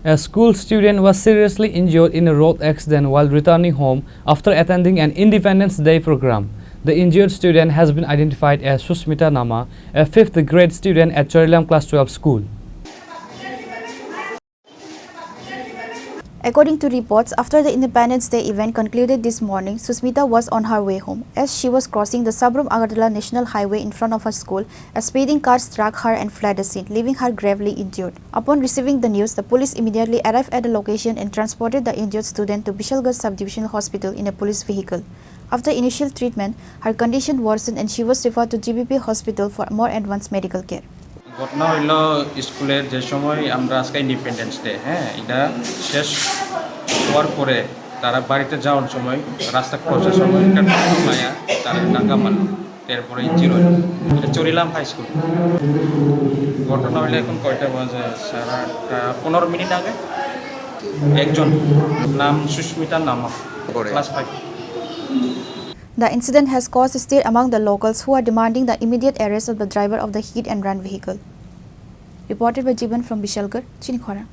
A school student was seriously injured in a road accident while returning home after attending an Independence Day program. The injured student has been identified as Susmita Nama, a 5th grade student at Charilam Class XII School. According to reports, after the Independence Day event concluded this morning, Susmita was on her way home. As she was crossing the Sabrum-Agartala National Highway in front of her school, a speeding car struck her and fled the scene, leaving her gravely injured. Upon receiving the news, the police immediately arrived at the location and transported the injured student to Bishalgarh Sub-Divisional Hospital in a police vehicle. After initial treatment, her condition worsened and she was referred to GBP Hospital for more advanced medical care. ঘটনা হইল স্কুলের যে সময় আমরা আজকে independence day এটা শেষ হওয়ার পরে তারা বাড়িতে যাওয়ার সময় রাস্তা ক্রসের সময় একটা মায়া তারা ডাকা মারল তারপরে ইঞ্জিন হইল এটা চরিলাম হাই স্কুল ঘটনা হইলে এখন কয়টা বাজে 15 মিনিট আগে একজন নাম সুস্মিতা নামা class 5 The incident has caused a stir among the locals who are demanding the immediate arrest of the driver of the hit and run vehicle. Reported by Jiban from Bishalgarh, Chini Khorang.